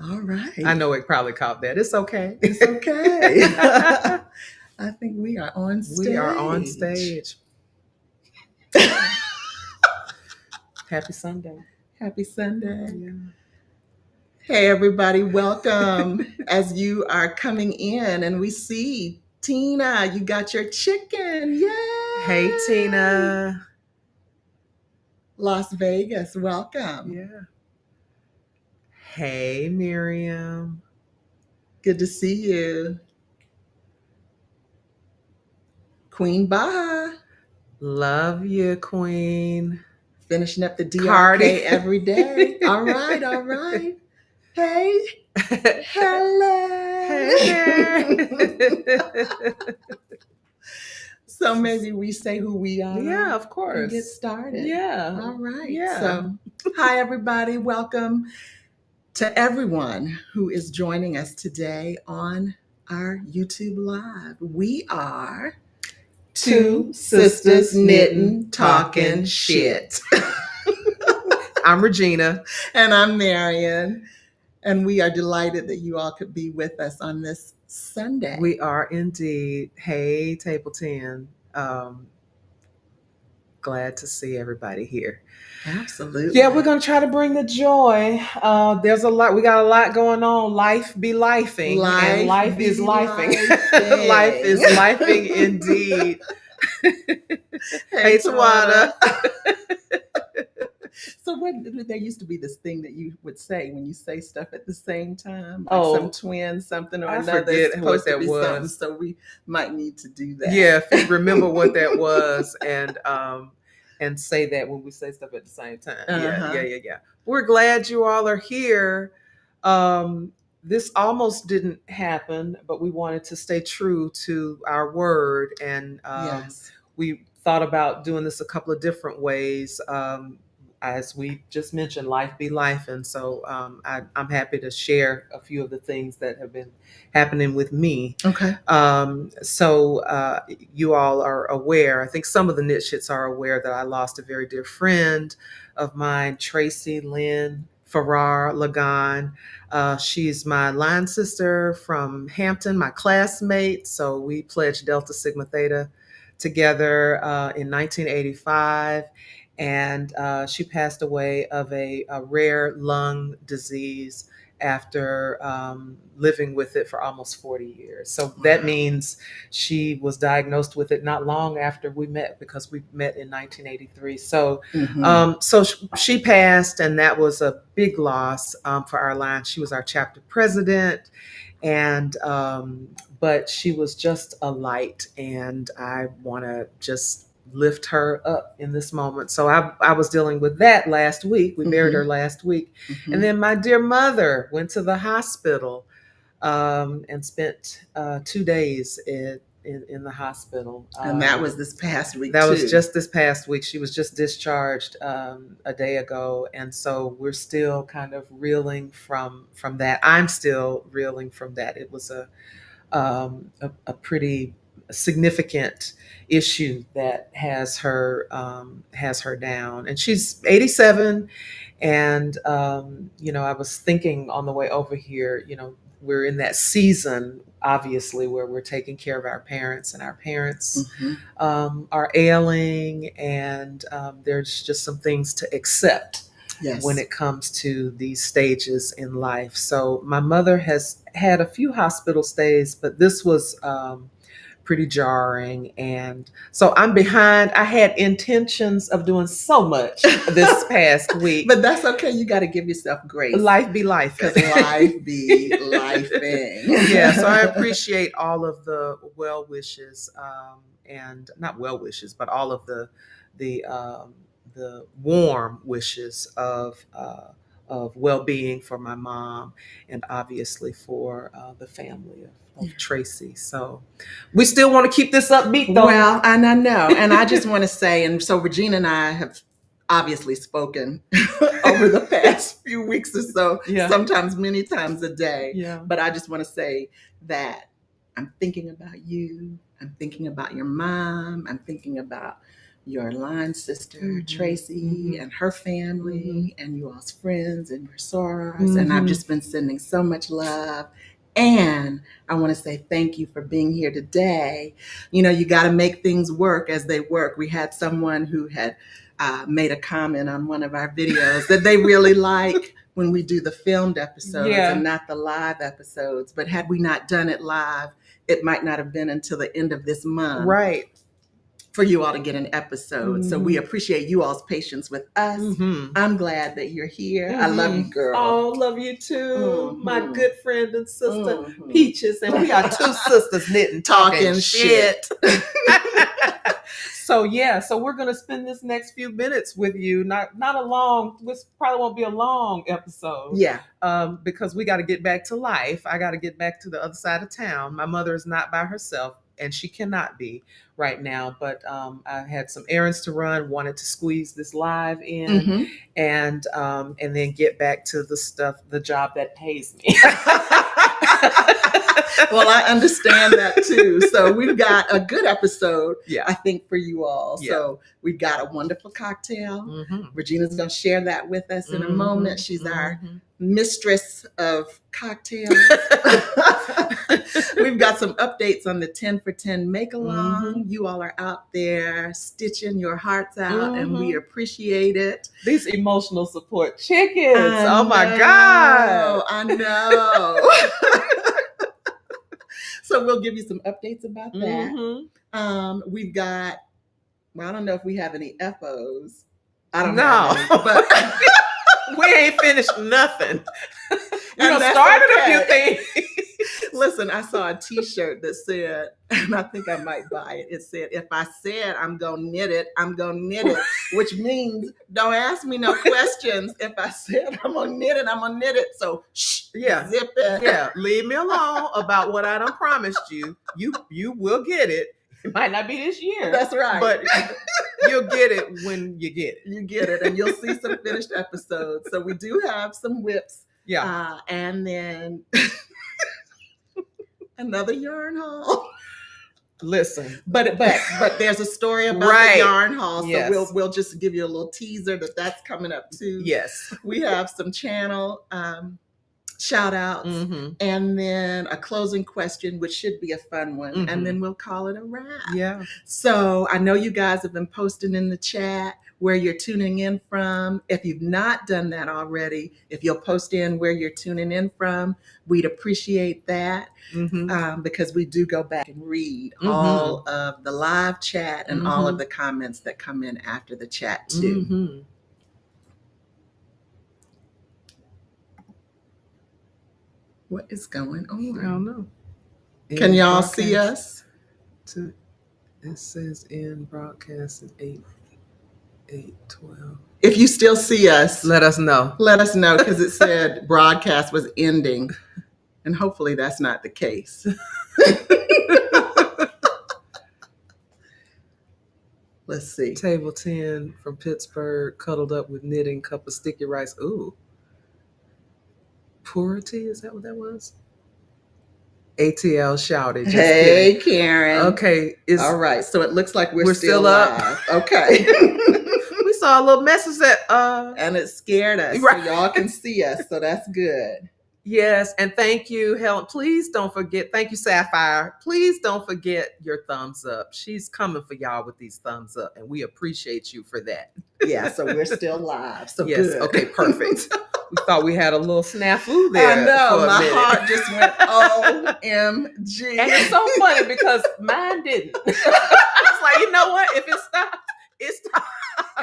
All right. I know it probably caught that. It's okay. It's okay. I think we are on stage. We are on stage. Happy Sunday. Happy Sunday. Yeah. Hey, everybody. Welcome. As you are coming in and we see Tina, you got your chicken. Yay. Hey, Tina. Las Vegas. Welcome. Yeah. Hey, Marian. Good to see you. Queen Baja. Love you, Queen. Finishing up the DRK Cardi. every day. All right, all right. Hey. Hello. Hey there. So maybe we say who we are. Yeah, of course. And get started. Yeah. All right. Yeah. So, hi, everybody. Welcome to everyone who is joining us today on our YouTube Live. We are Two Sistahs Knittin Talkin shit. I'm Regina. And I'm Marian. And we are delighted that you all could be with us on this Sunday. We are indeed. Hey, Table 10. Glad to see everybody here. Absolutely. Yeah, we're going to try to bring the joy. There's a lot. We got a lot going on. Life be lifing. And life is lifing. Life is lifing indeed. Hey, Tawana. So there used to be this thing that you would say when you say stuff at the same time, like Oh, some twin, something or I another. forget what that was. So we might need to do that. Yeah, if you remember what that was, and say that when we say stuff at the same time. Yeah. We're glad you all are here. This almost didn't happen, but we wanted to stay true to our word, and Yes. we thought about doing this a couple of different ways. As we just mentioned, life be life. And so I'm happy to share a few of the things that have been happening with me. Okay. So you all are aware, I think some of the knit shits are aware that I lost a very dear friend of mine, Tracy Lynn Farrar Lagan. She's my line sister from Hampton, my classmate. So we pledged Delta Sigma Theta together in 1985. And she passed away of a rare lung disease after living with it for almost 40 years. So that means she was diagnosed with it not long after we met, because we met in 1983. So, so she passed, and that was a big loss for our line. She was our chapter president, and but she was just a light, and I want to just lift her up in this moment. So I was dealing with that last week. We buried her last week. And then my dear mother went to the hospital and spent 2 days in the hospital. And that was this past week. That was just this past week. She was just discharged a day ago. And so we're still kind of reeling from that. I'm still reeling from that. It was a pretty significant issue that has her down, and she's 87. And I was thinking on the way over here, we're in that season, obviously, where we're taking care of our parents, and our parents are ailing, and there's just some things to accept. Yes. When it comes to these stages in life. So my mother has had a few hospital stays, but this was pretty jarring. And so I'm behind. I had intentions of doing so much this past week. But that's okay. You got to give yourself grace. Life be life. Because life be lifing. Yeah, so I appreciate all of the well wishes, and not well wishes, but all of the warm wishes of well-being for my mom, and obviously for the family of Tracy. So we still want to keep this upbeat, though. Well, and I know, and I just want to say, and so Regina and I have obviously spoken over the past few weeks or so, sometimes many times a day. Yeah. But I just want to say that I'm thinking about you. I'm thinking about your mom. I'm thinking about your line sister, Tracy, and her family, and you all's friends and your sorors. And I've just been sending so much love. And I want to say thank you for being here today. You know, you got to make things work as they work. We had someone who had made a comment on one of our videos that they really like when we do the filmed episodes and not the live episodes. But had we not done it live, it might not have been until the end of this month. Right. For you all to get an episode. So we appreciate you all's patience with us. I'm glad that you're here. I love you, girl. Oh, love you too. My good friend and sister, Peaches. And we are two sisters knitting, talking shit. So we're going to spend this next few minutes with you. Not a long, this probably won't be a long episode. Yeah. Because we got to get back to life. I got to get back to the other side of town. My mother is not by herself, and she cannot be right now. But I had some errands to run, wanted to squeeze this live in, and then get back to the job that pays me. Well, I understand that too. So we've got a good episode, I think, for you all. Yeah. So we've got a wonderful cocktail. Regina's going to share that with us in a moment. She's our mistress of cocktails. We've got some updates on the 10 for 10 Makealong. You all are out there stitching your hearts out, and we appreciate it. These emotional support chickens. Oh my God. I know. So we'll give you some updates about that. We've got, well, I don't know if we have any FOs. I don't know. But we ain't finished nothing. We done started a few things. Listen, I saw a t-shirt that said, and I think I might buy it. It said, if I said I'm going to knit it, I'm going to knit it, which means don't ask me no questions. If I said I'm going to knit it, I'm going to knit it. So zip it. Yeah, leave me alone about what I done promised you. You will get it. It might not be this year. That's right. But you'll get it when you get it. You get it, and you'll see some finished episodes. So we do have some whips. Yeah. And then another yarn haul. Listen, but there's a story about the yarn haul, so we'll just give you a little teaser that's coming up too. Yes, we have some channel shout outs, and then a closing question, which should be a fun one, and then we'll call it a wrap. Yeah. So I know you guys have been posting in the chat where you're tuning in from. If you've not done that already, if you'll post in where you're tuning in from, we'd appreciate that, because we do go back and read all of the live chat and all of the comments that come in after the chat too. What is going on? I don't know. Can y'all see us? It says in broadcast at 8:12. If you still see us, let us know. Let us know, because it said broadcast was ending, and hopefully that's not the case. Let's see. Table 10 from Pittsburgh, cuddled up with knitting, cup of sticky rice. Ooh. Purity, is that what that was? ATL shouted. Just hey, kidding. Karen. Okay. All right. So it looks like we're still up. Live. Okay. We saw a little message that and it scared us. Right. So y'all can see us. So that's good. Yes. And thank you, Helen. Please don't forget. Thank you, Sapphire. Please don't forget your thumbs up. She's coming for y'all with these thumbs up, and we appreciate you for that. Yeah. So we're still live. So yes. Good. Okay. Perfect. We thought we had a little snafu there. I know. My heart just went OMG. And it's so funny because mine didn't. It's like, you know what? If it stops, it stops.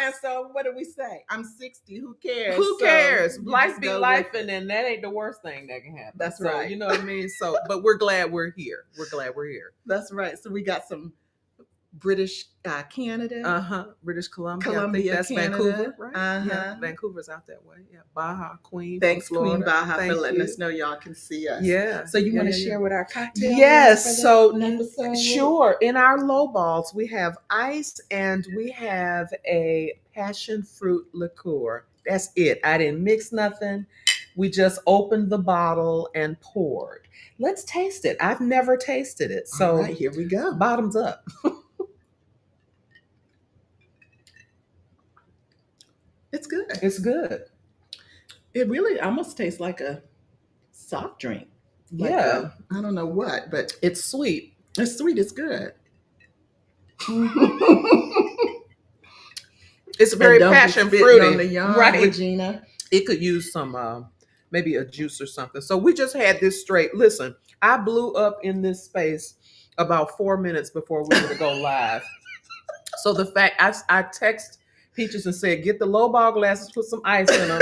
And so what do we say? I'm 60. Who cares? Who cares? Life be life, and then that ain't the worst thing that can happen. That's right. You know what I mean? So, but we're glad we're here. That's right. So we got some British Canada. British Columbia. Columbia, I think that's Canada. Vancouver, right? Yeah, Vancouver's out that way. Yeah, Baja, Queen. Thanks, Florida. Queen Baja, for letting us know y'all can see us. Yeah. So you want to share with our cocktail? Yes. So sure. In our low balls, we have ice and we have a passion fruit liqueur. That's it. I didn't mix nothing. We just opened the bottle and poured. Let's taste it. I've never tasted it. So all right, here we go. Bottoms up. It's good. It's good. It really almost tastes like a soft drink. Like Yeah. I don't know what, but It's sweet. it's sweet. It's good. It's And very don't be passion spitting on the fruity. yarn, Right. Regina. It could use some maybe a juice or something. So we just had this straight. Listen, I blew up in this space about 4 minutes before we were to go live. So the fact I text Peaches and said, get the low ball glasses, put some ice in them.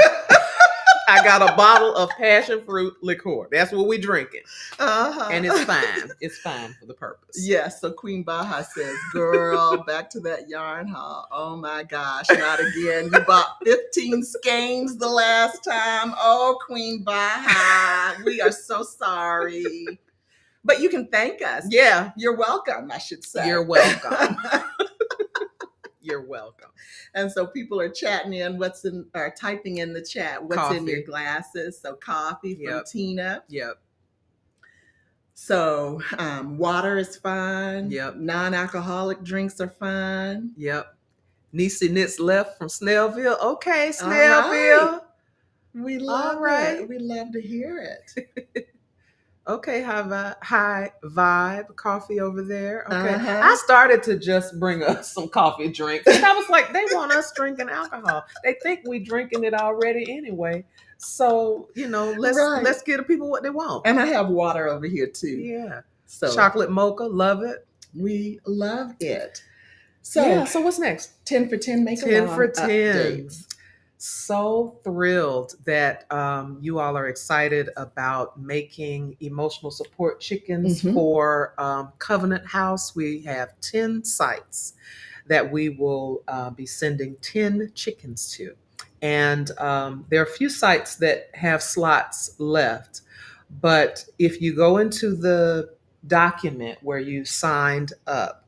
I got a bottle of passion fruit liqueur. That's what we drinking. And it's fine. It's fine for the purpose. Yes. So Queen Baja says, girl, back to that yarn haul. Oh my gosh, not again. You bought 15 skeins the last time. Oh, Queen Baja, we are so sorry. But you can thank us. Yeah. You're welcome, I should say. You're welcome. You're welcome. And so people are chatting in or typing in the chat what's in your glasses. So coffee from Tina. Yep. So water is fine. Yep. Non-alcoholic drinks are fine. Yep. Nisi Knits left from Snellville. Okay, Snellville. Right. We love it. We love to hear it. Okay, high vibe coffee over there. Okay, I started to just bring us some coffee drinks. And I was like, they want us drinking alcohol. They think we drinking it already anyway. So let's give the people what they want. And I have water over here too. Yeah. So chocolate mocha, love it. We love it. So so what's next? 10 for 10 Makealong 10 for 10. Updates. So thrilled that you all are excited about making emotional support chickens for Covenant House. We have 10 sites that we will be sending 10 chickens to. And there are a few sites that have slots left. But if you go into the document where you signed up,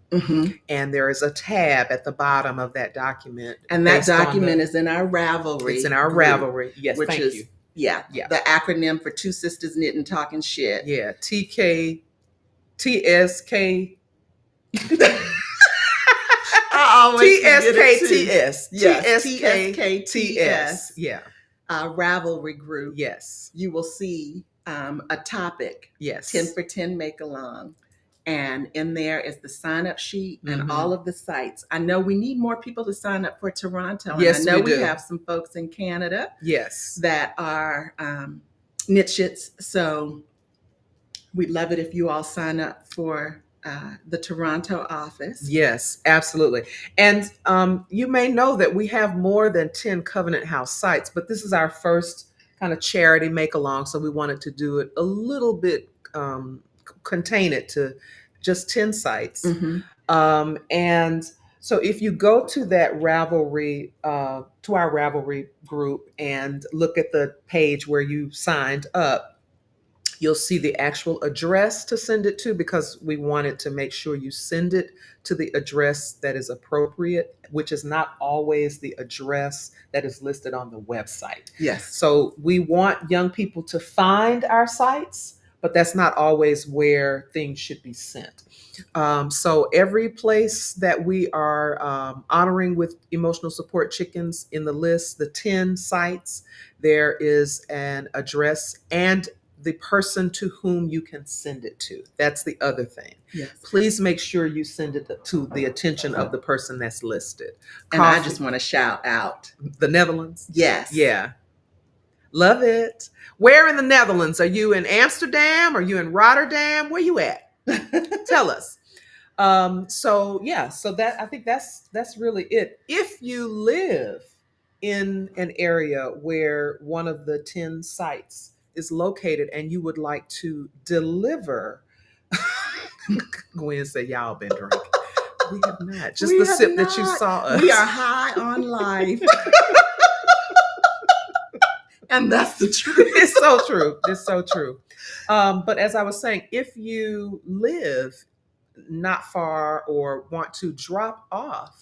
and there is a tab at the bottom of that document. And that document is in our Ravelry. It's in our Ravelry. Yes, thank you. Yeah. The acronym for Two Sistahs Knittin Talkin Shit. Yeah. TSK. I always TSKTS. Yes. TSKTS. Yeah. Ravelry Group. Yes. You will see a topic. Yes. 10 for 10 Makealong. And in there is the sign-up sheet and all of the sites. I know we need more people to sign up for Toronto. Yes, and I know we do. have some folks in Canada. Yes. That are knit shits. So we'd love it if you all sign up for the Toronto office. Yes, absolutely. And you may know that we have more than 10 Covenant House sites, but this is our first kind of charity make-along. So we wanted to do it a little bit, contain it to just 10 sites. And so if you go to that Ravelry, to our Ravelry group and look at the page where you signed up, you'll see the actual address to send it to, because we wanted to make sure you send it to the address that is appropriate, which is not always the address that is listed on the website. Yes. So we want young people to find our sites, but that's not always where things should be sent. So every place that we are honoring with emotional support chickens in the list, the 10 sites, there is an address and the person to whom you can send it to. That's the other thing. Yes. Please make sure you send it to the attention of the person that's listed. And I just want to shout out the Netherlands. Yes. Yeah. Love it. Where in the Netherlands? Are you in Amsterdam? Are you in Rotterdam? Where you at? Tell us. So that, I think that's really it. If you live in an area where one of the 10 sites is located and you would like to deliver, Gwen said, y'all been drinking. We have not. Just the sip that you saw us. We are high on life. And that's the truth. It's so true. It's so true. But as I was saying, if you live not far or want to drop off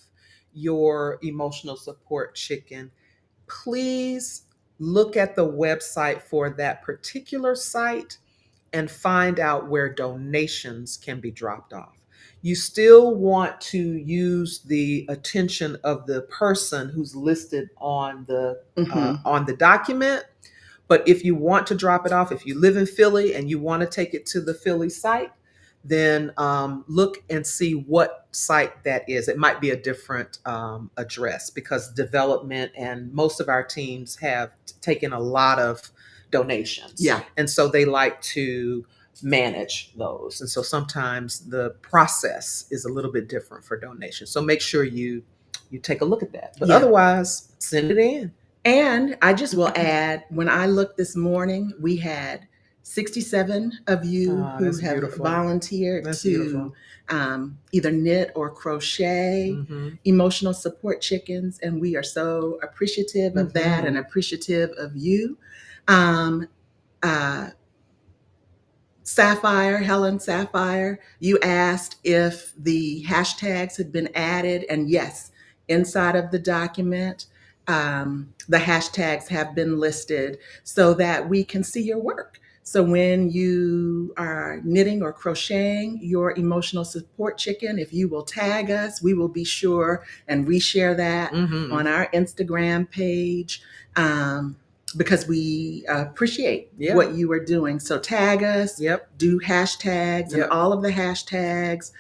your emotional support chicken, please look at the website for that particular site and find out where donations can be dropped off. You still want to use the attention of the person who's listed on the document. But if you want to drop it off, if you live in Philly and you want to take it to the Philly site, then look and see what site that is. It might be a different address, because development and most of our teams have taken a lot of donations. Yeah. And so they like to manage those. And so sometimes the process is a little bit different for donations. So make sure you take a look at that. But otherwise, send it in. And I just will add, when I looked this morning, we had 67 of you who have volunteered to either knit or crochet emotional support chickens. And we are so appreciative of that and appreciative of you. Helen Sapphire, you asked if the hashtags had been added. And yes, inside of the document, the hashtags have been listed so that we can see your work. So when you are knitting or crocheting your emotional support chicken, if you will tag us, we will be sure and reshare that on our Instagram page, because we appreciate what you are doing. So tag us, do hashtags, and all of the hashtags.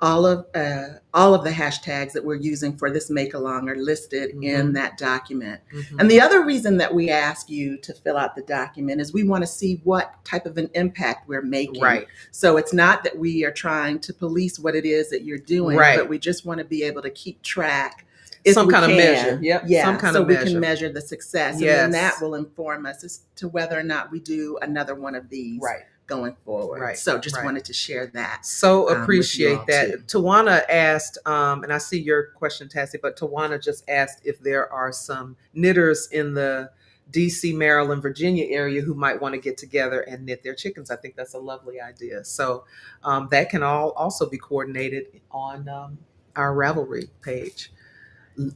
All of the hashtags that we're using for this Makealong are listed in that document. And the other reason that we ask you to fill out the document is we want to see what type of an impact we're making. Right. So it's not that we are trying to police what it is that you're doing, but we just want to be able to keep track. Some kind of measure. Some kind of measure. So we can measure the success. And then that will inform us as to whether or not we do another one of these. Right. Going forward. Right. So just wanted to share that. So appreciate that. Too. Tawana asked, and I see your question, Tassie, but Tawana just asked if there are some knitters in the DC, Maryland, Virginia area who might want to get together and knit their chickens. I think that's a lovely idea. So that can all also be coordinated on our Ravelry page.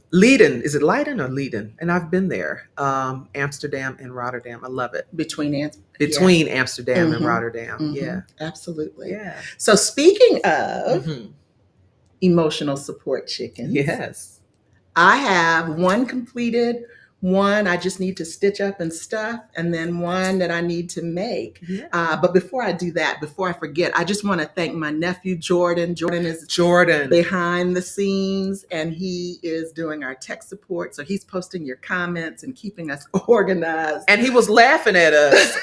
Leiden, is it Leiden or Leiden? And I've been there. Amsterdam and Rotterdam. I love it. Between Amsterdam and Rotterdam. Yeah. Absolutely. Yeah. So speaking of emotional support chickens. Yes. I have one completed, one I just need to stitch up and stuff, and then one that I need to make. Yeah. But before I do that, before I forget, I just want to thank my nephew, Jordan. Jordan is behind the scenes, and he is doing our tech support. So he's posting your comments and keeping us organized. And he was laughing at us.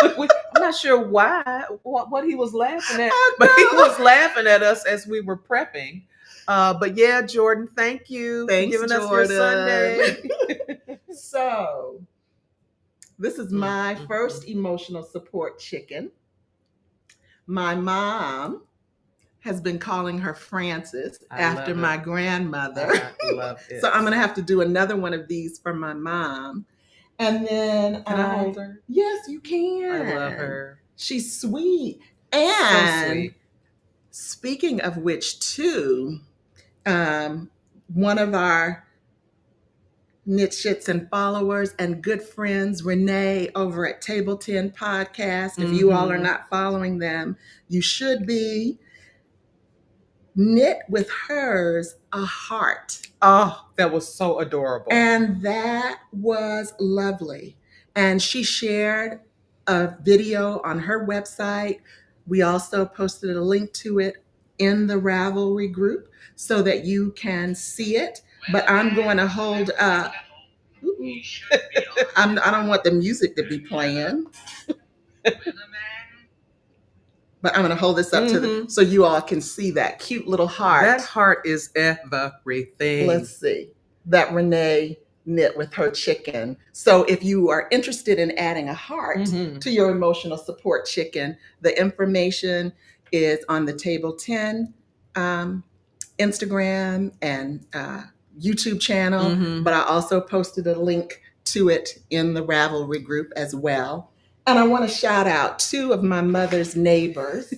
I'm not sure what he was laughing at, but he was laughing at us as we were prepping. But yeah, Jordan, thank you for giving us your Sunday. So this is my first emotional support chicken. My mom has been calling her Frances after my grandmother. I love it. So I'm going to have to do another one of these for my mom. And then can I hold her? Yes, you can. I love her. She's sweet. And so sweet. Speaking of which, too, one of our knit shits and followers and good friends, Renee, over at Table 10 Podcast. If you all are not following them, you should be. Knit with hers a heart. Oh, that was so adorable. And that was lovely. And she shared a video on her website. We also posted a link to it in the Ravelry group so that you can see it. But I'm going to hold up. I don't want the music to be playing. But I'm going to hold this up so you all can see that cute little heart. That heart is everything. Let's see. That Renee knit with her chicken. So if you are interested in adding a heart to your emotional support chicken, the information is on the Table 10 Instagram and YouTube channel. But I also posted a link to it in the Ravelry group as well. And I want to shout out two of my mother's neighbors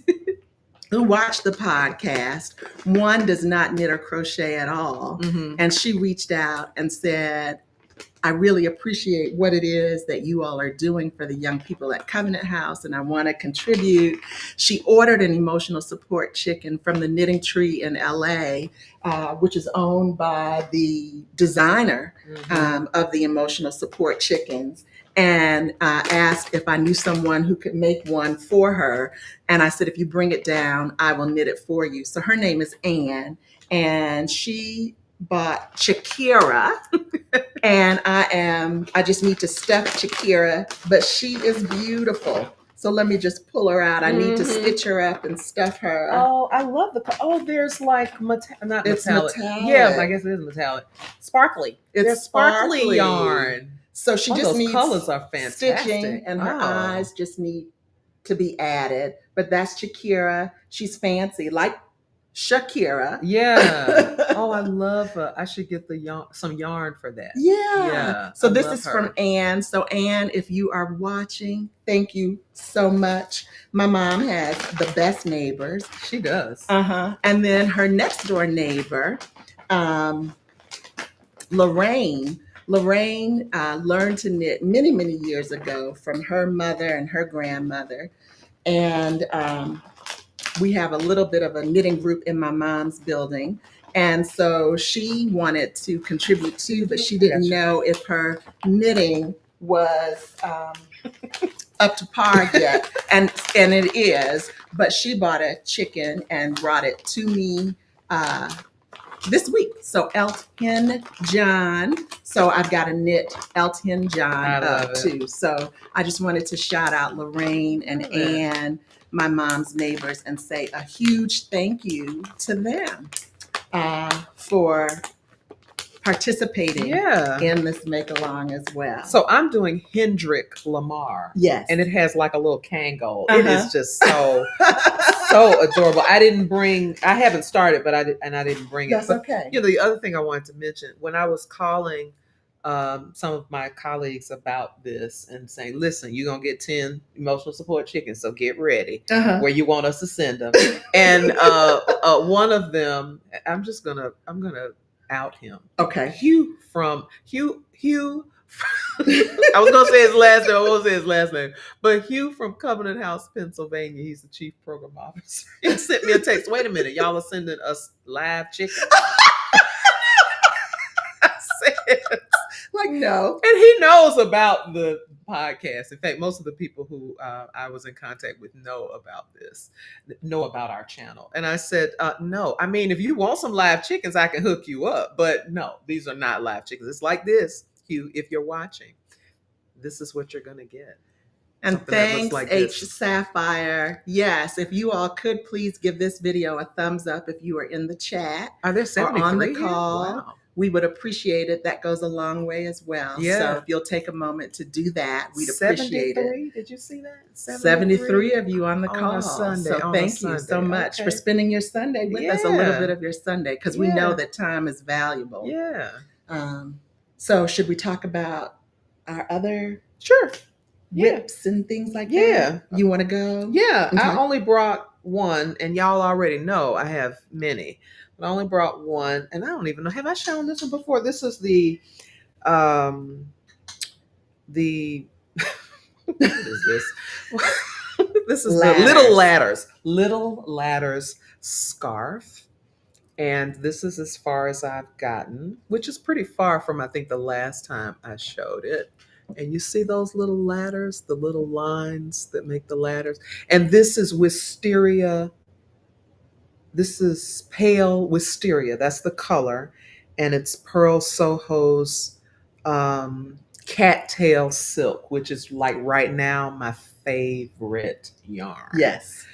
who watch the podcast. One does not knit or crochet at all. And she reached out and said, I really appreciate what it is that you all are doing for the young people at Covenant House, and I want to contribute. She ordered an emotional support chicken from the Knitting Tree in LA, which is owned by the designer of the emotional support chickens, and asked if I knew someone who could make one for her. And I said, if you bring it down, I will knit it for you. So her name is Anne, and she bought Shakira. And I just need to stuff Shakira, but she is beautiful. So let me just pull her out. I need to stitch her up and stuff her. Oh, I love there's like not It's metallic. metallic. Yeah, I guess it is metallic. Sparkly. It's sparkly yarn. So she just those needs colors are fantastic. stitching, and her eyes just need to be added. But that's Shakira. She's fancy, like Shakira. Yeah. Oh, I love her. I should get some yarn for that. Yeah. So this is from Anne. So Anne, if you are watching, thank you so much. My mom has the best neighbors. She does. And then her next door neighbor, Lorraine. Lorraine learned to knit many, many years ago from her mother and her grandmother. And we have a little bit of a knitting group in my mom's building. And so she wanted to contribute too, but she didn't know if her knitting was up to par yet. And it is, but she bought a chicken and brought it to me this week. So Elton John. So I've got to knit Elton John up too. So I just wanted to shout out Lorraine and Anne, my mom's neighbors, and say a huge thank you to them for participating in this Makealong as well. So I'm doing Hendrik Lamar. Yes. And it has like a little Kangol. It is just so adorable. I haven't started, but I didn't bring it. That's okay. You know, the other thing I wanted to mention, when I was calling some of my colleagues about this and saying, listen, you're going to get 10 emotional support chickens, so get ready where you want us to send them. And one of them, I'm going to out him. Okay. Hugh. I was going to say his last name. I won't say his last name. But Hugh from Covenant House, Pennsylvania, he's the chief program officer. He sent me a text. Wait a minute. Y'all are sending us live chickens? I said, like, no. And he knows about the podcast. In fact, most of the people who I was in contact with know about our channel. And I said, no. I mean, if you want some live chickens, I can hook you up. But no, these are not live chickens. It's like this, Hugh, if you're watching. This is what you're going to get. And something thanks, like H. Sapphire. Yes, if you all could please give this video a thumbs up if you are in the chat. Are there 73 or on the call? Wow. We would appreciate it. That goes a long way as well. Yeah. So if you'll take a moment to do that, we'd appreciate it. Did you see that? 73 of you on the call. On a Sunday. So thank you so much for spending your Sunday with us, a little bit of your Sunday, because we know that time is valuable. Yeah. So should we talk about our other whips and things like that? You want to go? Yeah. Okay. I only brought one, and y'all already know I have many. But I only brought one, and I don't even know. Have I shown this one before? This is the what is this? This is the Little Ladders scarf. And this is as far as I've gotten, which is pretty far from, I think, the last time I showed it. And you see those little ladders, the little lines that make the ladders. And this is wisteria. This is pale wisteria. That's the color. And it's Purl Soho's cattail silk, which is like right now my favorite yarn. Yes.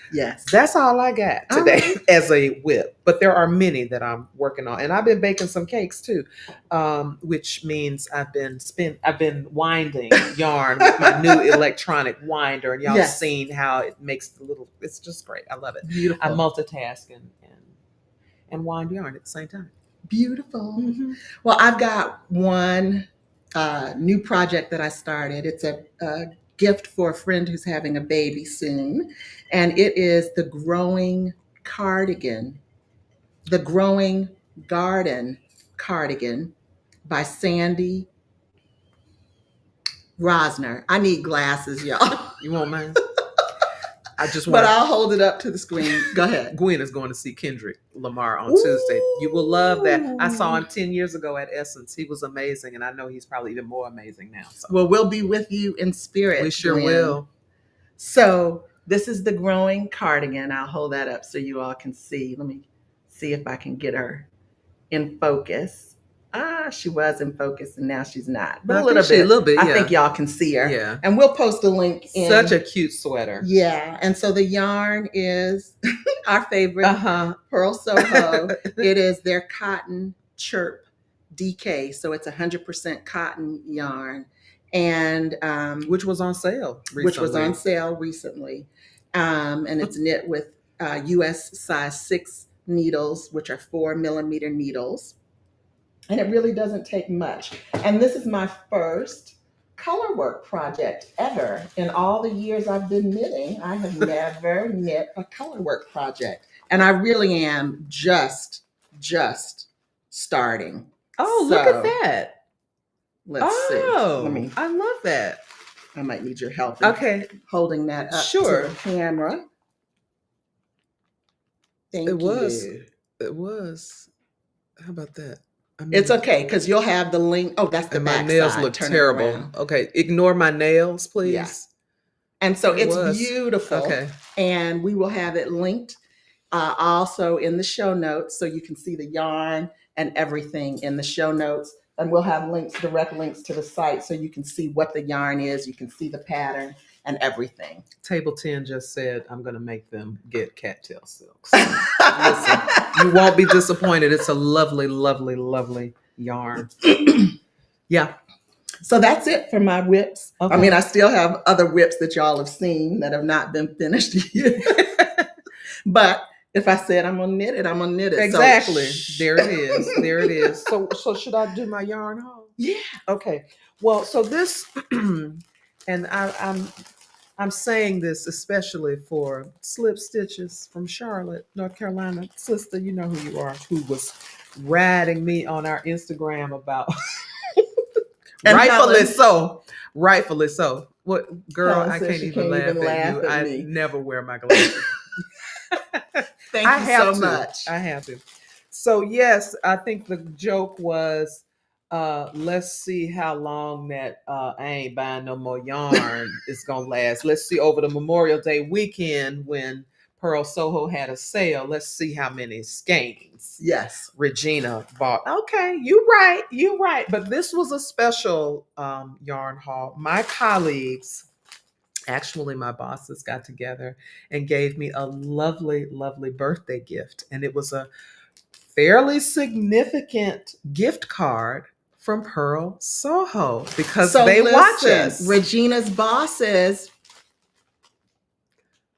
That's all I got today as a whip. But there are many that I'm working on. And I've been baking some cakes too, which means I've been winding yarn with my new electronic winder. And y'all have seen how it makes it's just great. I love it. Beautiful. I multitask and wind yarn at the same time. Beautiful. Mm-hmm. Well, I've got one new project that I started. It's a gift for a friend who's having a baby soon. And it is the Growing Cardigan, the Growing Garden Cardigan by Sandy Rosner. I need glasses, y'all. You want mine? I just But want. I'll hold it up to the screen. Go ahead. Gwen is going to see Kendrick Lamar on Tuesday. You will love that. I saw him 10 years ago at Essence. He was amazing, and I know he's probably even more amazing now. So. Well, we'll be with you in spirit. We sure Gwen. will. So this is the growing cardigan. I'll hold that up so you all can see. Let me see if I can get her in focus. She was in focus and now she's not. But a little bit. I think y'all can see her. Yeah. And we'll post a link in. Such a cute sweater. Yeah. And so the yarn is our favorite, Purl Soho. It is their cotton Chirp DK. So it's 100% cotton yarn. And which was on sale recently. And it's knit with US size 6 needles, which are 4 millimeter needles. And it really doesn't take much. And this is my first color work project ever. In all the years I've been knitting, I have never knit a color work project. And I really am just starting. Oh, so, look at that. Let's see. I love that. I might need your help. Okay. Holding that up to the camera. Thank you. It was. How about that? It's okay because you'll have the link. Oh, that's the back side. My nails look terrible. Okay, ignore my nails, please. Yeah. And so it's beautiful. Okay. And we will have it linked also in the show notes so you can see the yarn and everything in the show notes. And we'll have direct links to the site so you can see what the yarn is. You can see the pattern and everything. Table 10 just said, I'm going to make them get cattail silks. Listen, you won't be disappointed. It's a lovely, lovely, lovely yarn. Yeah. So that's it for my whips. Okay. I mean, I still have other whips that y'all have seen that have not been finished yet. But if I said I'm going to knit it, I'm going to knit it. Exactly. So, there it is. There it is. So should I do my yarn haul? Yeah. Okay. Well, so this, and I'm saying this especially for Slip Stitches from Charlotte, North Carolina. Sister, you know who you are, who was ratting me on our Instagram about rightfully so. What girl, I can't even laugh at you. I never wear my glasses. Thank you so much. I have to. So yes, I think the joke was, let's see how long that I ain't buying no more yarn is gonna last. Let's see over the Memorial Day weekend when Purl Soho had a sale. Let's see how many skeins. Yes, Regina bought. Okay, you're right. But this was a special yarn haul. My colleagues, actually my bosses, got together and gave me a lovely, lovely birthday gift, and it was a fairly significant gift card from Purl Soho because they watch us. Regina's bosses.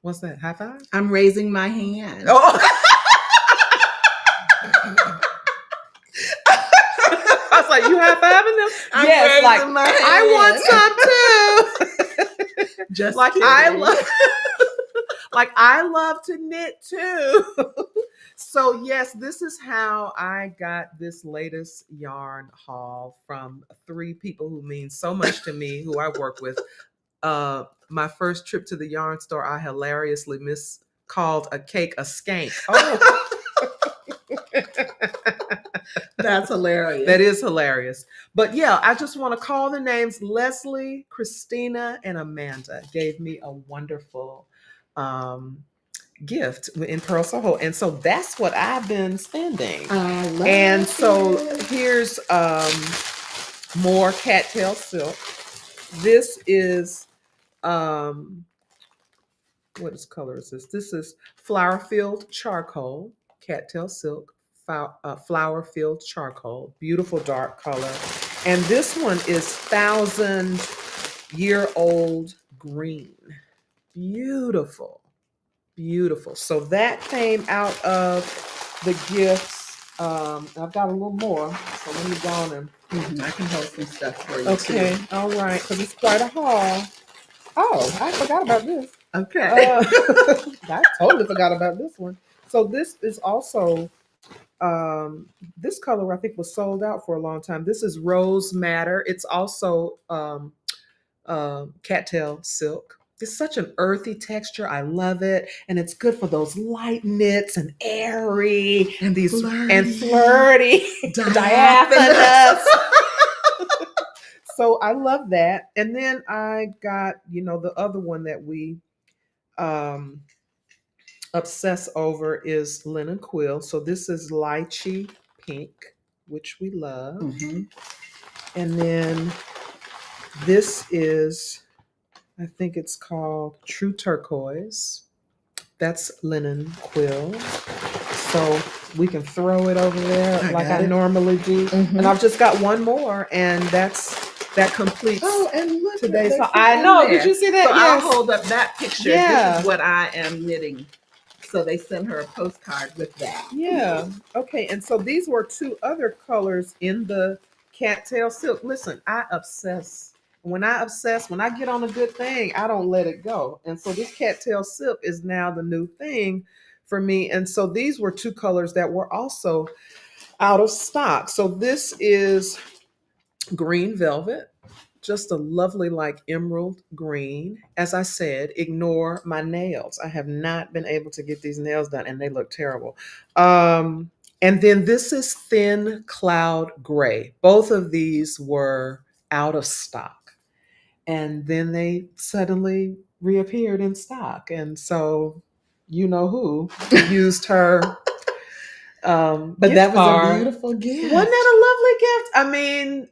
What's that? High five? I'm raising my hand. Oh. I was like, you high fiving them? Yes, like my hand. I want some too. Just like kidding. I love to knit too. So yes, this is how I got this latest yarn haul from 3 people who mean so much to me, who I work with. My first trip to the yarn store, I hilariously miscalled a cake a skank. Oh. That's hilarious. That is hilarious. But yeah, I just want to call the names. Leslie, Christina, and Amanda gave me a wonderful gift in Purl Soho. And so that's what I've been spending. And so here's more cattail silk. This is what color is this? This is Flower Field Charcoal, cattail silk, Flower Field Charcoal, beautiful dark color. And this one is 1,000-year-old green. Beautiful. Beautiful. So that came out of the gifts. I've got a little more, so let me go on and I can hold some stuff for you. Okay, too. All right, because it's quite a haul. Oh, I forgot about this. Okay. I totally forgot about this one. So this is also, this color I think was sold out for a long time. This is Rose Madder. It's also cattail silk. It's such an earthy texture. I love it. And it's good for those light knits and airy And these flirty. and flirty. Diaphanous. So I love that. And then I got, the other one that we obsess over is linen quill. So this is lychee pink, which we love. Mm-hmm. And then this is, I think it's called True Turquoise. That's linen quill. So we can throw it over there I normally do. Mm-hmm. And I've just got one more, and that completes and look today's. at I know. Did you see that? So yes. I'll hold up that picture. Yeah. This is what I am knitting. So they sent her a postcard with that. Yeah. Okay. And so these were two other colors in the cattail silk. Listen, I obsess. When I get on a good thing, I don't let it go. And so this cattail silk is now the new thing for me. And so these were two colors that were also out of stock. So this is green velvet, just a lovely like emerald green. As I said, ignore my nails. I have not been able to get these nails done and they look terrible. And then this is thin cloud gray. Both of these were out of stock. And then they suddenly reappeared in stock. And so you know who used her but that was a beautiful gift. Wasn't that a lovely gift? I mean,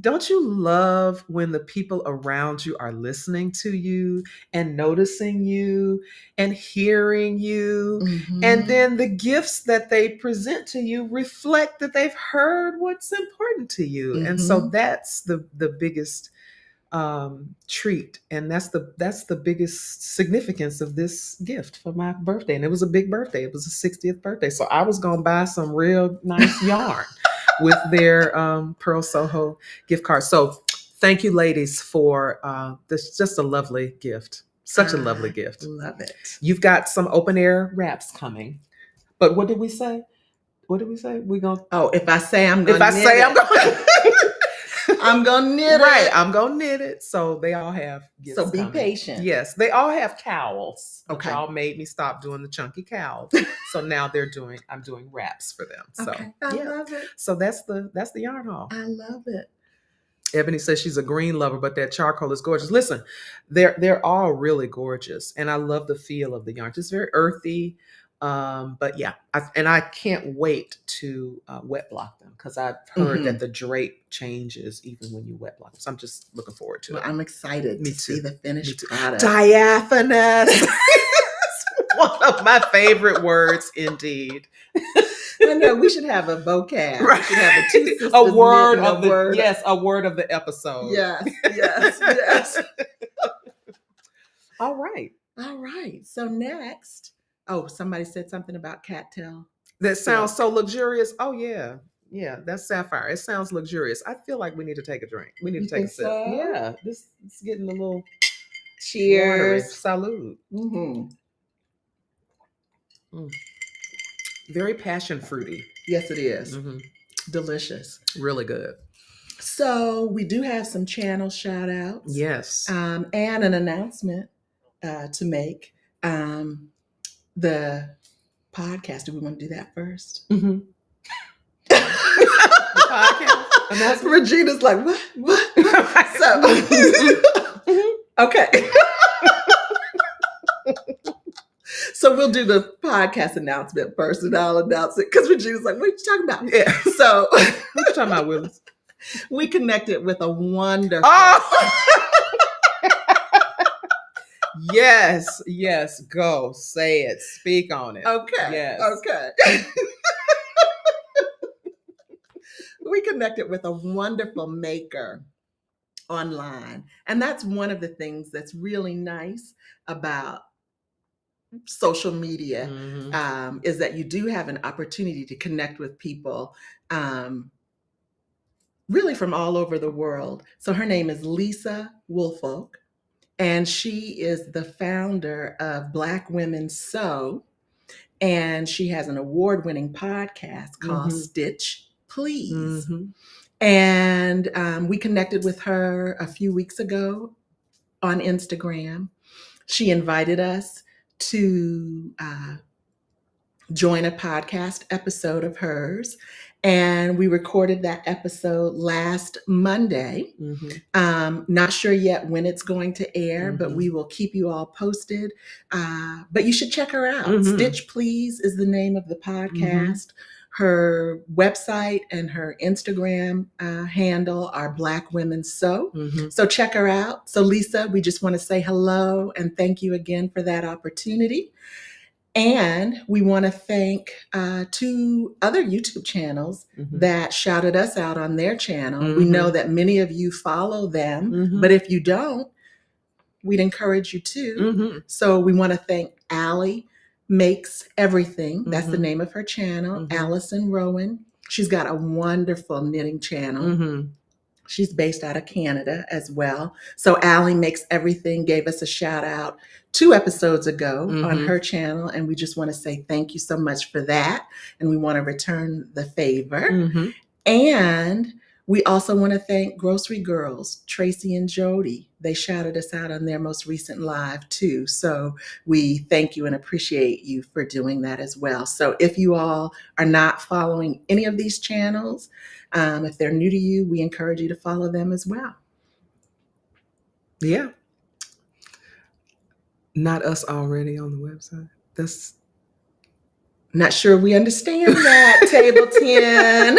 don't you love when the people around you are listening to you and noticing you and hearing you? Mm-hmm. And then the gifts that they present to you reflect that they've heard what's important to you. Mm-hmm. And so that's the biggest treat, and that's the biggest significance of this gift for my birthday. And it was a big birthday. It was a 60th birthday, so I was gonna buy some real nice yarn with their Purl Soho gift card. So thank you, ladies, for this. Just a lovely gift. Such a lovely gift. Love it. You've got some open air wraps coming, but what did we say? We gonna? Oh, if I say I'm gonna. I'm gonna knit it. Right, I'm gonna knit it. So they all have gifts. So be coming. patient. Yes, they all have cowls. Okay. Y'all made me stop doing the chunky cowls. So now I'm doing wraps for them. So okay. I love it. So that's the yarn haul. I love it. Ebony says she's a green lover, but that charcoal is gorgeous. Listen, they're all really gorgeous, and I love the feel of the yarn. It's very earthy. But yeah, I can't wait to wet block them because I've heard that the drape changes even when you wet block them. So I'm just looking forward to it. I'm excited to see the finished product. Diaphanous. One of my favorite words, indeed. I know we should have a vocab. Right. We should have a word of the episode. Yes. All right. So next. Oh, somebody said something about cattail. That sounds so luxurious. Oh, yeah. Yeah, that's sapphire. It sounds luxurious. I feel like we need to take a drink. We need to take a sip. So? Yeah, this is getting a little cheers. Salud. Mm-hmm. Very passion fruity. Yes, it is. Mm-hmm. Delicious. Really good. So we do have some channel shout outs. Yes. And an announcement to make. The podcast. Do we want to do that first? Mm-hmm. The podcast. And that's Regina's like, what? So, okay. So we'll do the podcast announcement first, and I'll announce it because Regina's like, what are you talking about? Yeah. So what are you talking about, Willis? We connected with a wonderful. Yes, go say it, speak on it. Okay. Yes. Okay. We connected with a wonderful maker online, and that's one of the things that's really nice about social media. Mm-hmm. Is that you do have an opportunity to connect with people really from all over the world. So her name is Lisa Woolfolk. And she is the founder of Black Women Sew. And she has an award-winning podcast called Stitch Please. Mm-hmm. And we connected with her a few weeks ago on Instagram. She invited us to join a podcast episode of hers. And we recorded that episode last Monday. Not sure yet when it's going to air, but we will keep you all posted. But you should check her out. Stitch Please is the name of the podcast. Her website and her Instagram handle are Black Women Sew. So check her out. So Lisa, we just want to say hello and thank you again for that opportunity. And we want to thank two other YouTube channels that shouted us out on their channel. We know that many of you follow them, but if you don't, we'd encourage you to. So we want to thank Allie Makes Everything. That's the name of her channel. Allison Rowan. She's got a wonderful knitting channel. She's based out of Canada as well. So Allie Makes Everything gave us a shout out 2 episodes ago on her channel. And we just want to say thank you so much for that. And we want to return the favor. And we also want to thank Grocery Girls, Tracy and Jody. They shouted us out on their most recent live too. So we thank you and appreciate you for doing that as well. So if you all are not following any of these channels, if they're new to you, we encourage you to follow them as well. Yeah. Not us already on the website. That's not sure we understand that, Table 10.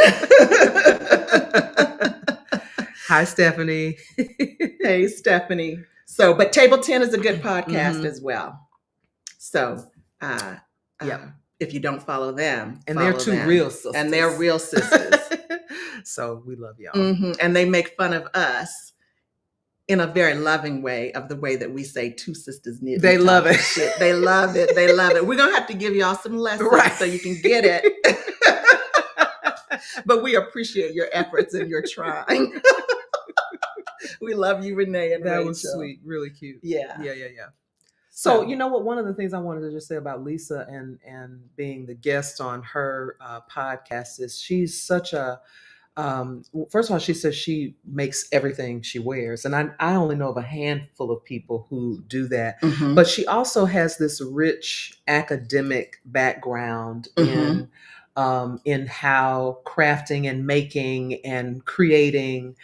Hi, Stephanie. Hey, Stephanie. So, but Table 10 is a good podcast as well. So, if you don't follow them, and follow they're 2 them. real sisters. And they're real sisters. So we love y'all. And they make fun of us in a very loving way of the way that we say 2 sisters knit. They love it. Shit. They love it. They love it. We're going to have to give y'all some lessons so you can get it. But we appreciate your efforts and your trying. We love you, Renee and Rachel. That was sweet. Really cute. Yeah. So, you know what? One of the things I wanted to just say about Lisa and being the guest on her podcast is she's such a, first of all, she says she makes everything she wears. And I only know of a handful of people who do that. But she also has this rich academic background in how crafting and making and creating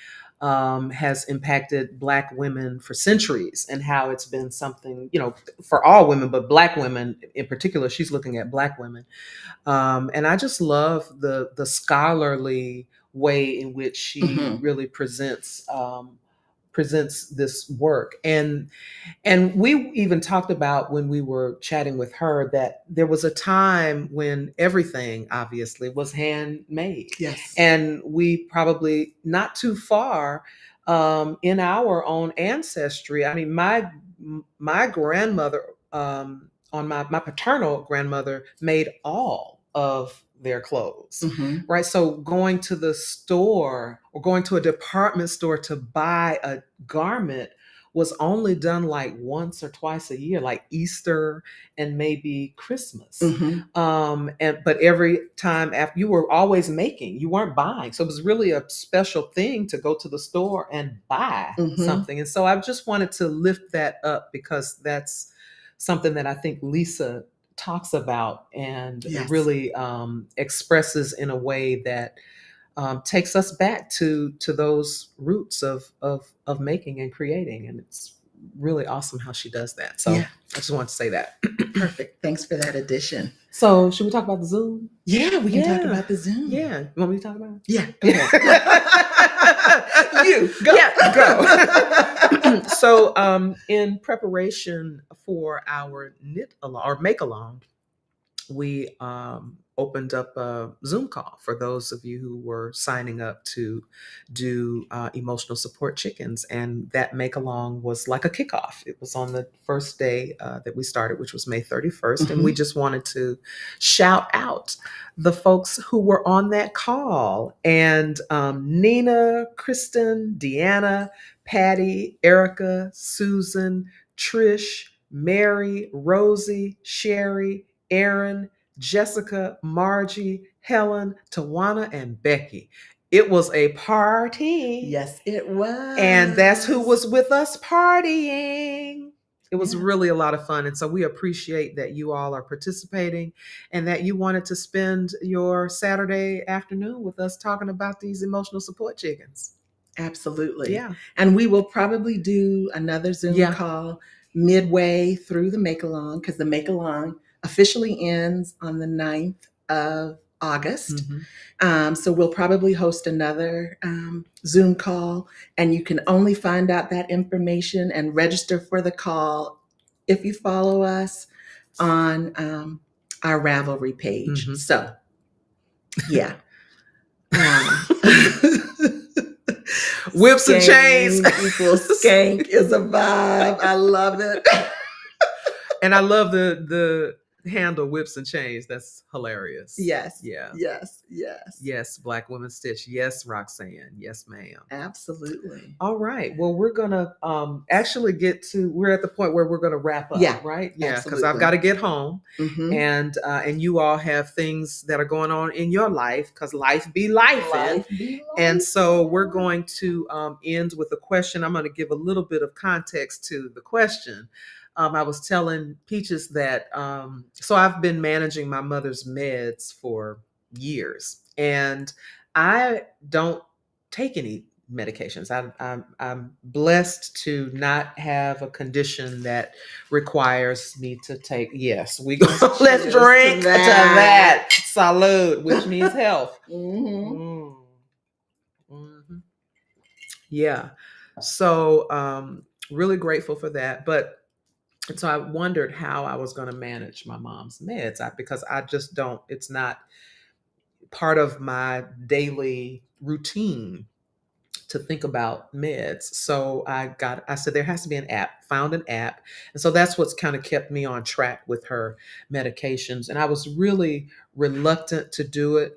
has impacted Black women for centuries, and how it's been something, for all women, but Black women in particular. She's looking at Black women. And I just love the scholarly way in which she really presents this work. And we even talked about, when we were chatting with her, that there was a time when everything obviously was handmade. Yes. And we probably not too far in our own ancestry. I mean, my grandmother, on my paternal grandmother, made all of their clothes, right? So going to the store or going to a department store to buy a garment was only done like once or twice a year, like Easter and maybe Christmas. But every time after, you were always making, you weren't buying. So it was really a special thing to go to the store and buy something. And so I just wanted to lift that up, because that's something that I think Lisa talks about and really expresses in a way that takes us back to those roots of making and creating. And it's really awesome how she does that. So I just want to say that. Perfect. Thanks for that addition. So should we talk about the Zoom? Yeah, we can talk about the Zoom. Yeah. You want me to talk about it? Yeah. You go. Yeah, go. So in preparation for our knit along or make along, we opened up a Zoom call for those of you who were signing up to do emotional support chickens. And that make along was like a kickoff. It was on the first day that we started, which was May 31st. And we just wanted to shout out the folks who were on that call. And Nina, Kristen, Deanna, Patty, Erica, Susan, Trish, Mary, Rosie, Sherry, Aaron, Jessica, Margie, Helen, Tawana, and Becky. It was a party. Yes, it was. And that's who was with us partying. It was Yeah. really a lot of fun. And so we appreciate that you all are participating and that you wanted to spend your Saturday afternoon with us talking about these emotional support chickens. Absolutely. Yeah. And we will probably do another Zoom call midway through the Makealong, because the Makealong officially ends on the 9th of August. So we'll probably host another Zoom call, and you can only find out that information and register for the call if you follow us on our Ravelry page. So, yeah. Whips and chains equals skank is a vibe. I love it. And I love the handle whips and chains. That's hilarious. Yes. Yeah. Yes. Yes. Yes. Black Women Stitch. Yes, Roxanne. Yes, ma'am. Absolutely. All right. Well, we're gonna actually we're at the point where we're gonna wrap up. Yeah. Right. Yeah. Because Absolutely. I've got to get home, Mm-hmm. and you all have things that are going on in your life, because life be life. And so we're going to end with a question. I'm going to give a little bit of context to the question. I was telling Peaches that so I've been managing my mother's meds for years, and I don't take any medications. I'm blessed to not have a condition that requires me to take. Yes, let's drink to that. Salud, which means health. Mm-hmm. Mm-hmm. Yeah. So really grateful for that. And so I wondered how I was going to manage my mom's meds because I just don't, it's not part of my daily routine to think about meds. So I said, there has to be an app, found an app. And so that's what's kind of kept me on track with her medications. And I was really reluctant to do it.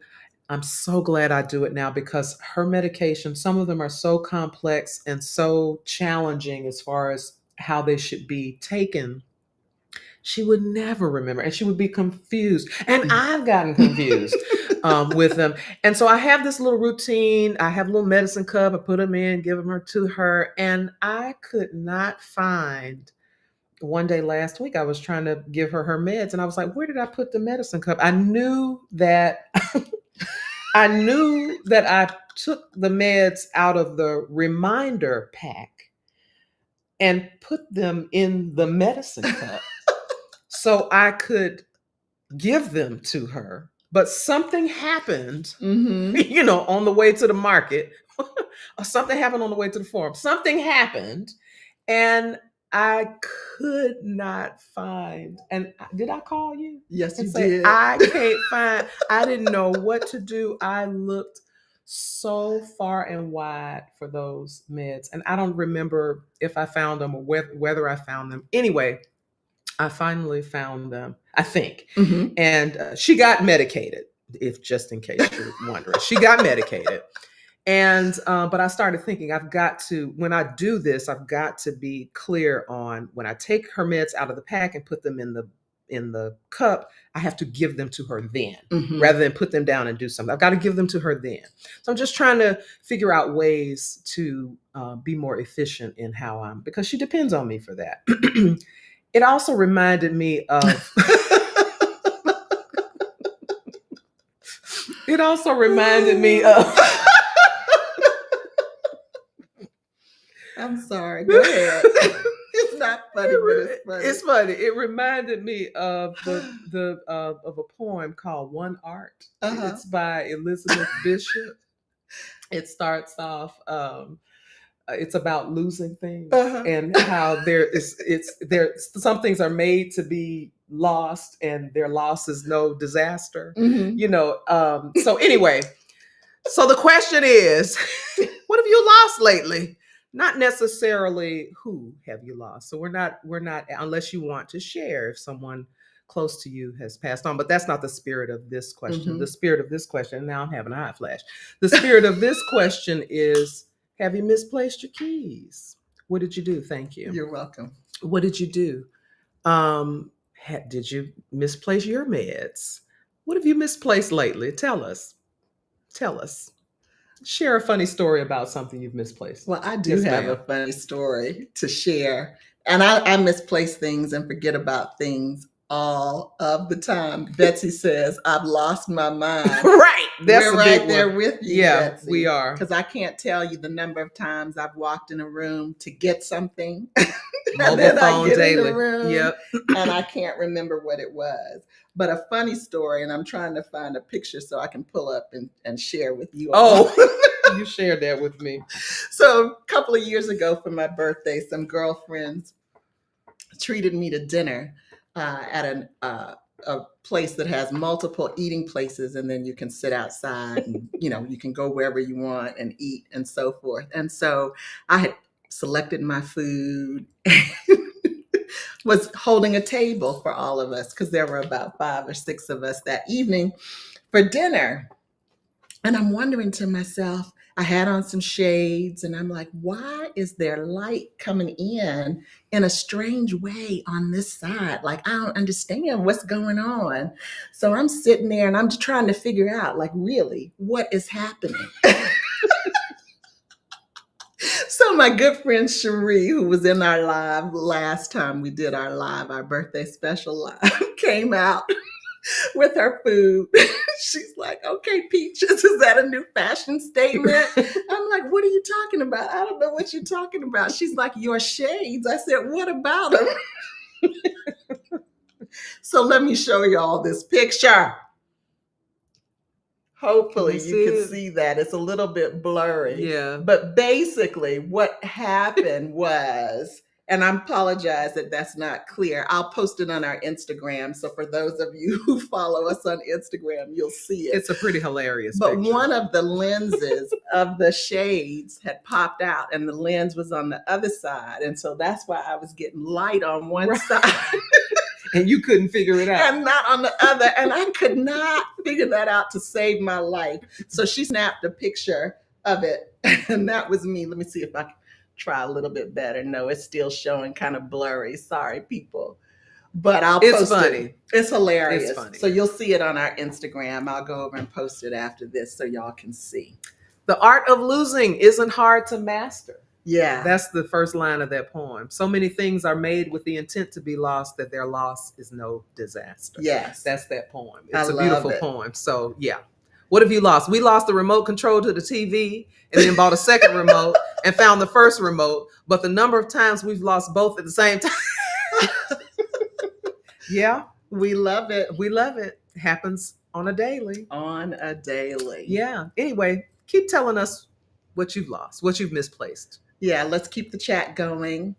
I'm so glad I do it now, because her medications, some of them are so complex and so challenging as far as how they should be taken. She would never remember, and she would be confused. And I've gotten confused with them. And so I have this little routine. I have a little medicine cup. I put them in, give them to her. And I could not find, one day last week, I was trying to give her her meds, and I was like, where did I put the medicine cup? I knew that I took the meds out of the reminder pack and put them in the medicine cup so I could give them to her. But something happened, on the way to the market, or something happened on the way to the forum. Something happened, and I could not find. And did I call you? Yes, you did. I can't find. I didn't know what to do. I looked so far and wide for those meds, and I don't remember if I found them or whether I found them. Anyway, I finally found them, I think. And she got medicated, if just in case you're wondering. She got medicated. And but I started thinking, when I do this, I've got to be clear on when I take her meds out of the pack and put them in the cup, I have to give them to her then, rather than put them down and do something. I've got to give them to her then. So I'm just trying to figure out ways to be more efficient in because she depends on me for that. It also reminded me of I'm sorry. Go ahead. It's not funny, but it's funny. It's funny. It reminded me of of a poem called One Art. It's by Elizabeth Bishop. It starts off. It's about losing things and how some things are made to be lost, and their loss is no disaster. So anyway, so the question is, what have you lost lately? Not necessarily who have you lost. So we're not unless you want to share if someone close to you has passed on, but that's not the spirit of this question. The spirit of this question, now I'm having a hot flash. The spirit of this question is, have you misplaced your keys? What did you do? Thank you. You're welcome. What did you do? Did you misplace your meds? What have you misplaced lately? Tell us. Share a funny story about something you've misplaced. Well, I do Yes, have ma'am. a funny story to share. And I misplace things and forget about things all of the time. Betsy says, I've lost my mind. Right. That's We're a big right there one. with you, Yeah, Betsy. we are. Because I can't tell you the number of times I've walked in a room to get something. Mobile then phone I get daily. in the room Yep. and I can't remember what it was. But a funny story, and I'm trying to find a picture so I can pull up and share with you all. Oh, you shared that with me. So a couple of years ago for my birthday, some girlfriends treated me to dinner at a place that has multiple eating places, and then you can sit outside and you can go wherever you want and eat and so forth. And so I had selected my food, was holding a table for all of us because there were about 5 or 6 of us that evening for dinner. And I'm wondering to myself, I had on some shades and I'm like, why is there light coming in a strange way on this side? Like, I don't understand what's going on. So I'm sitting there and I'm just trying to figure out, like, really, what is happening? So my good friend Cherie, who was in our live last time we did our birthday special live, came out with her food. She's like, okay, Peaches, is that a new fashion statement? I'm like, what are you talking about? I don't know what you're talking about. She's like, your shades. I said, what about them? So let me show you all this picture. Hopefully you can see that. It's a little bit blurry. Yeah. But basically what happened was, and I apologize that that's not clear. I'll post it on our Instagram. So for those of you who follow us on Instagram, you'll see it. It's a pretty hilarious But picture. one of the lenses of the shades had popped out and the lens was on the other side. And so that's why I was getting light on one side. And you couldn't figure it out. And not on the other. And I could not figure that out to save my life. So she snapped a picture of it. And that was me. Let me see if I can try a little bit better. No, it's still showing kind of blurry. Sorry, people. But I'll post it. It's hilarious. It's funny. So you'll see it on our Instagram. I'll go over and post it after this so y'all can see. The art of losing isn't hard to master. Yeah. That's the first line of that poem. So many things are made with the intent to be lost that their loss is no disaster. Yes. That's that poem. It's a beautiful poem. So yeah. What have you lost? We lost the remote control to the TV and then bought a second remote and found the first remote. But the number of times we've lost both at the same time. Yeah. We love it. We love it. It happens on a daily. On a daily. Yeah. Anyway, keep telling us what you've lost, what you've misplaced. Yeah, let's keep the chat going.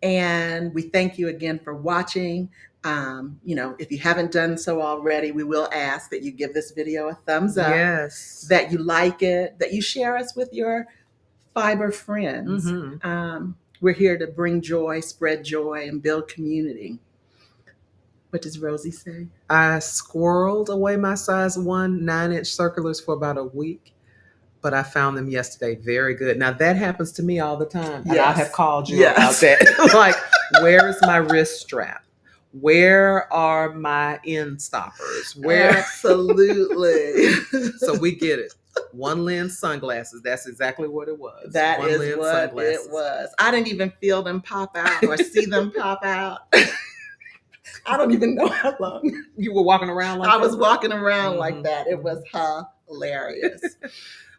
And we thank you again for watching. If you haven't done so already, we will ask that you give this video a thumbs up. Yes. That you like it, that you share us with your fiber friends. Mm-hmm. We're here to bring joy, spread joy, and build community. What does Rosie say? I squirreled away my size 1 9-inch circulars for about a week. But I found them yesterday. Very good. Now that happens to me all the time. And I have called you about that. Like, where is my wrist strap? Where are my end stoppers? Where? Absolutely. So we get it. One lens sunglasses. That's exactly what it was. That One is lens what sunglasses. it was. I didn't even feel them pop out or see them pop out. I don't even know how long. You were walking around like that? I was walking around like that. It was hilarious.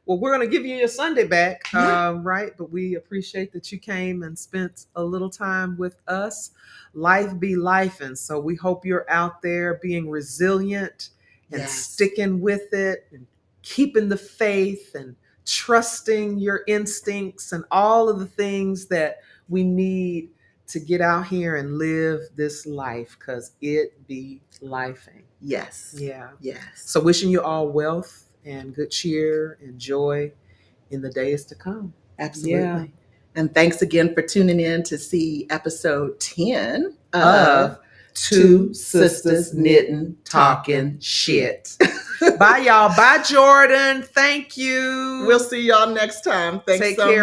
Well, we're going to give you your Sunday back, right? But we appreciate that you came and spent a little time with us. Life be life. And so we hope you're out there being resilient and sticking with it and keeping the faith and trusting your instincts and all of the things that we need to get out here and live this life, because it be lifing. Yes. Yeah. Yes. So wishing you all wealth and good cheer and joy in the days to come. Absolutely. Yeah. And thanks again for tuning in to see episode 10 of Two Sisters Knittin Talkin Shit. Bye, y'all. Bye, Jordan. Thank you. We'll see y'all next time. Thanks Take so care. much.